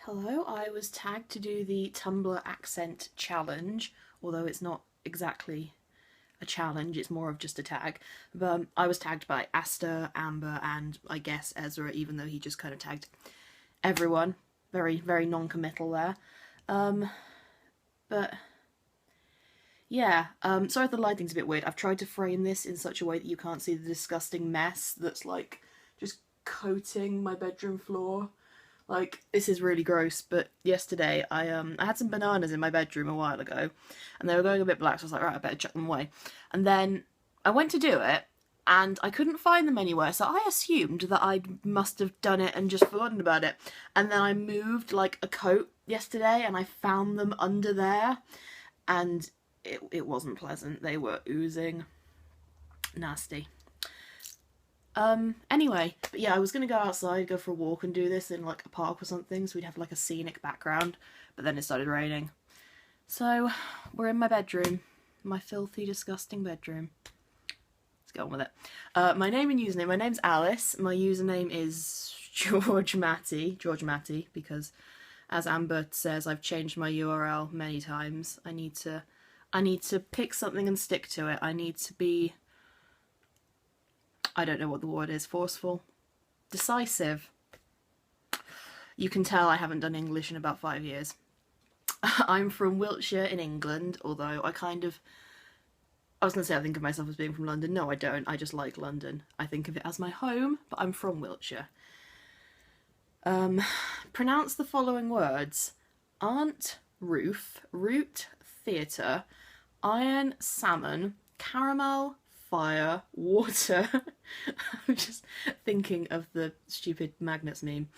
Hello, I was tagged to do the Tumblr accent challenge, although it's not exactly a challenge, it's more of just a tag. But I was tagged by Asta, Amber, and I guess Ezra, even though he just kind of tagged everyone. Very, very non-committal there. Um, but yeah, sorry if the lighting's a bit weird. I've tried to frame this in such a way that you can't see the disgusting mess that's like just coating my bedroom floor. Like, this is really gross, but yesterday I had some bananas in my bedroom a while ago, and they were going a bit black, so I was like, right, I better chuck them away. And then I went to do it, and I couldn't find them anywhere, so I assumed that I must have done it and just forgotten about it. And then I moved, like, a coat yesterday, and I found them under there, and it wasn't pleasant. They were oozing. Nasty. Anyway, but yeah, I was gonna go outside, go for a walk and do this in like a park or something, so we'd have like a scenic background, but then it started raining. So, we're in my bedroom. My filthy, disgusting bedroom. Let's get on with it. My name and username. My name's Alice. My username is George Matty, because as Amber says, I've changed my URL many times. I need to pick something and stick to it. I need to be, I don't know what the word is, forceful, decisive. You can tell I haven't done English in about 5 years. I'm from Wiltshire in England, although I was going to say I think of myself as being from London. No, I don't. I just like London. I think of it as my home, but I'm from Wiltshire. Pronounce the following words: aunt, roof, root, theatre, iron, salmon, caramel, fire, water. I'm just thinking of the stupid magnets meme.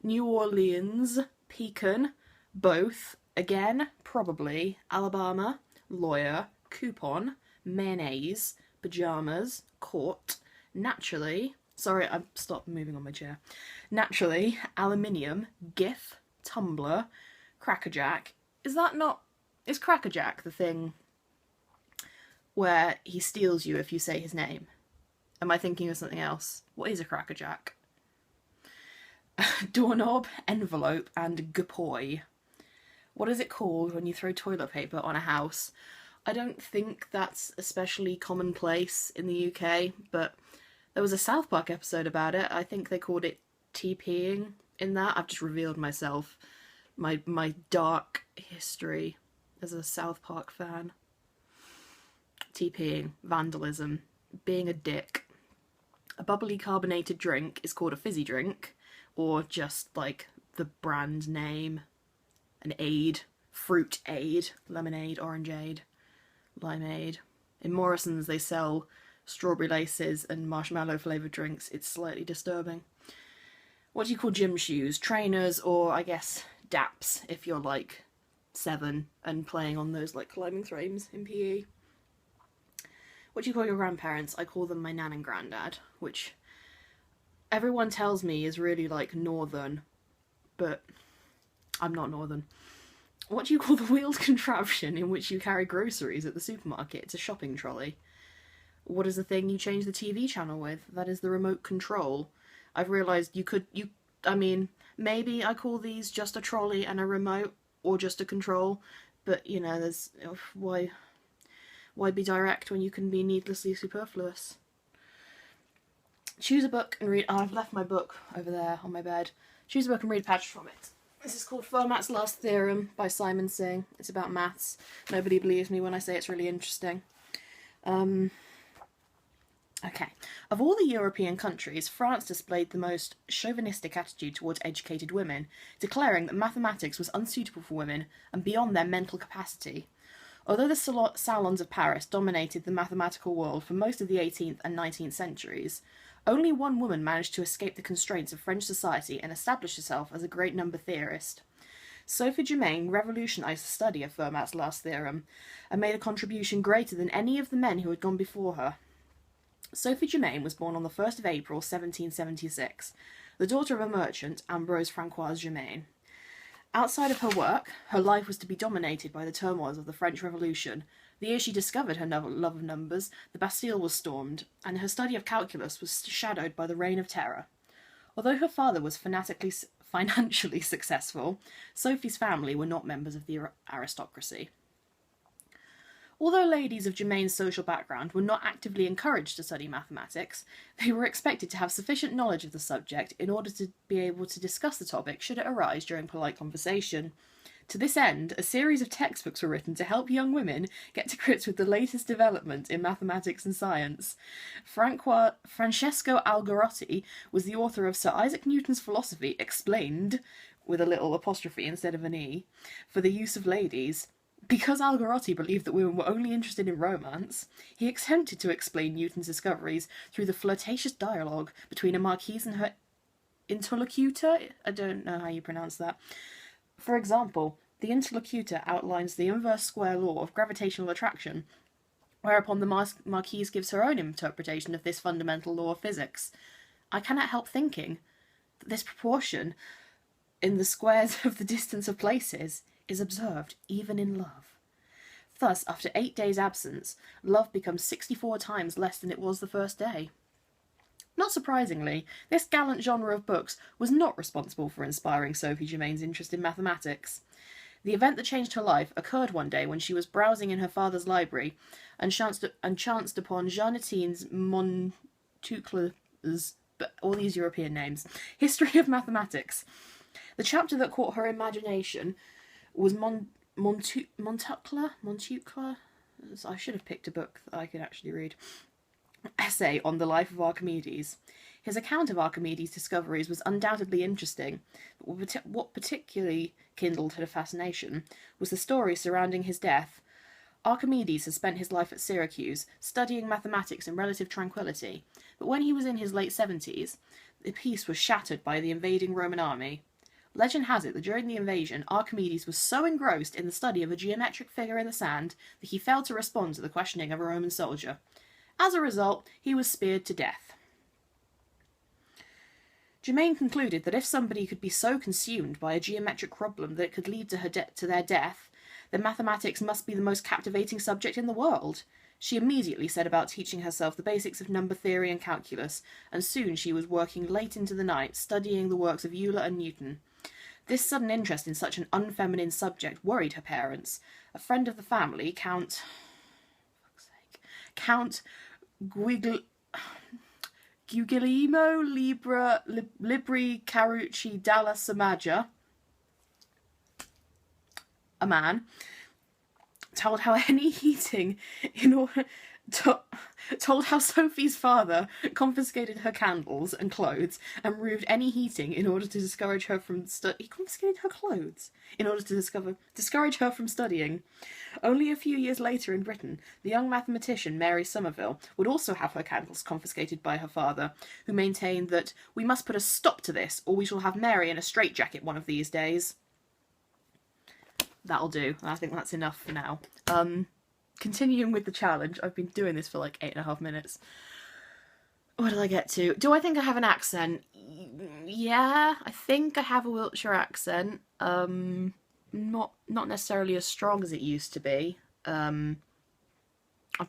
New Orleans, pecan, both, again, probably, Alabama, lawyer, coupon, mayonnaise, pyjamas, court, naturally, sorry, I stopped moving on my chair. Naturally, aluminium, GIF, tumbler, crackerjack. Is crackerjack the thing where he steals you if you say his name? Am I thinking of something else? What is a crackerjack? Doorknob, envelope, and gapoy. What is it called when you throw toilet paper on a house? I don't think that's especially commonplace in the UK, but there was a South Park episode about it. I think they called it TPing in that. I've just revealed myself, my dark history as a South Park fan. TPing, vandalism, being a dick. A bubbly carbonated drink is called a fizzy drink, or just like the brand name. An aid, fruit aid, lemonade, orangeade, limeade. In Morrison's they sell strawberry laces and marshmallow flavoured drinks. It's slightly disturbing. What do you call gym shoes? Trainers, or I guess daps if you're like 7 and playing on those like climbing frames in PE. What do you call your grandparents? I call them my nan and granddad, which everyone tells me is really like northern, but I'm not northern. What do you call the wheeled contraption in which you carry groceries at the supermarket? It's a shopping trolley. What is the thing you change the TV channel with? That is the remote control. I've realised maybe I call these just a trolley and a remote, or just a control, but you know, why be direct when you can be needlessly superfluous? Choose a book and read. Oh, I've left my book over there on my bed. Choose a book and read a passage from it. This is called Fermat's Last Theorem by Simon Singh. It's about maths. Nobody believes me when I say it's really interesting. Okay. Of all the European countries, France displayed the most chauvinistic attitude towards educated women, declaring that mathematics was unsuitable for women and beyond their mental capacity. Although the salons of Paris dominated the mathematical world for most of the 18th and 19th centuries, only one woman managed to escape the constraints of French society and establish herself as a great number theorist. Sophie Germain revolutionised the study of Fermat's last theorem and made a contribution greater than any of the men who had gone before her. Sophie Germain was born on the 1st of April 1776, the daughter of a merchant, Ambrose Francois Germain. Outside of her work, her life was to be dominated by the turmoils of the French Revolution. The year she discovered her love of numbers, the Bastille was stormed, and her study of calculus was shadowed by the Reign of Terror. Although her father was financially successful, Sophie's family were not members of the aristocracy. Although ladies of Germain's social background were not actively encouraged to study mathematics, they were expected to have sufficient knowledge of the subject in order to be able to discuss the topic should it arise during polite conversation. To this end, a series of textbooks were written to help young women get to grips with the latest development in mathematics and science. Francesco Algarotti was the author of Sir Isaac Newton's Philosophy Explained, with a little apostrophe instead of an E, for the use of ladies. Because Algarotti believed that women were only interested in romance, he attempted to explain Newton's discoveries through the flirtatious dialogue between a marquise and her interlocutor. I don't know how you pronounce that. For example, the interlocutor outlines the inverse square law of gravitational attraction, whereupon the marquise gives her own interpretation of this fundamental law of physics. I cannot help thinking that this proportion in the squares of the distance of places is observed even in love. Thus, after 8 days' absence, love becomes 64 times less than it was the first day. Not surprisingly, this gallant genre of books was not responsible for inspiring Sophie Germain's interest in mathematics. The event that changed her life occurred one day when she was browsing in her father's library and chanced upon Jeannetine Montucler's, all these European names, History of Mathematics. The chapter that caught her imagination was Montucler? I should have picked a book that I could actually read. Essay on the life of Archimedes. His account of Archimedes' discoveries was undoubtedly interesting, but what particularly kindled her fascination was the story surrounding his death. Archimedes had spent his life at Syracuse, studying mathematics in relative tranquility, but when he was in his late 70s, the peace was shattered by the invading Roman army. Legend has it that during the invasion, Archimedes was so engrossed in the study of a geometric figure in the sand that he failed to respond to the questioning of a Roman soldier. As a result, he was speared to death. Germain concluded that if somebody could be so consumed by a geometric problem that it could lead to their death, then mathematics must be the most captivating subject in the world. She immediately set about teaching herself the basics of number theory and calculus, and soon she was working late into the night, studying the works of Euler and Newton. This sudden interest in such an unfeminine subject worried her parents. A friend of the family, Count Guglielmo Libri Carucci dalla Samaggia, a man, told how Sophie's father confiscated her candles and clothes and removed any heating in order to discourage her from He confiscated her clothes in order to discourage her from studying. Only a few years later in Britain, the young mathematician Mary Somerville would also have her candles confiscated by her father, who maintained that we must put a stop to this or we shall have Mary in a straitjacket one of these days. That'll do. I think that's enough for now. Continuing with the challenge, I've been doing this for like 8.5 minutes. What did I get to? Do I think I have an accent? Yeah, I think I have a Wiltshire accent. Not necessarily as strong as it used to be. I've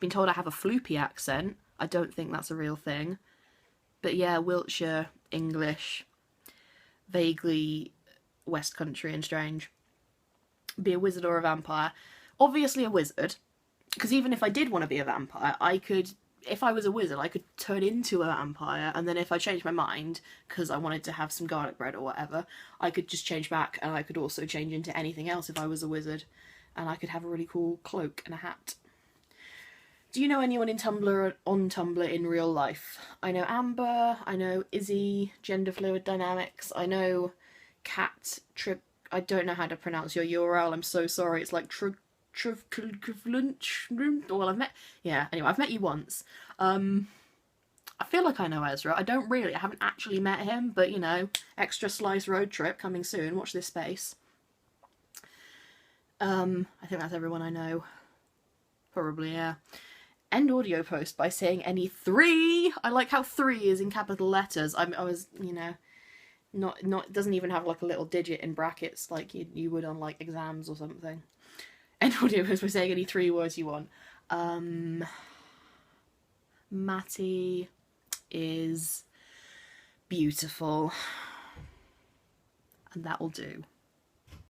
been told I have a floopy accent. I don't think that's a real thing. But yeah, Wiltshire, English, vaguely West Country and strange. Be a wizard or a vampire. Obviously a wizard. Because even if I did want to be a vampire, if I was a wizard, I could turn into a vampire, and then if I changed my mind, because I wanted to have some garlic bread or whatever, I could just change back, and I could also change into anything else if I was a wizard, and I could have a really cool cloak and a hat. Do you know anyone on Tumblr in real life? I know Amber, I know Izzy, Gender Fluid Dynamics, I know Cat Trip. I don't know how to pronounce your URL, I'm so sorry, it's like well, I've met you once. I feel like I know Ezra. I haven't actually met him, but you know, extra slice road trip coming soon. Watch this space. I think that's everyone I know. Probably, yeah. End audio post by saying any 3. I like how 3 is in capital letters. I was, you know, not doesn't even have like a little digit in brackets like you would on like exams or something. End audio post by saying any 3 words you want. Matty is Beautiful. And that will do.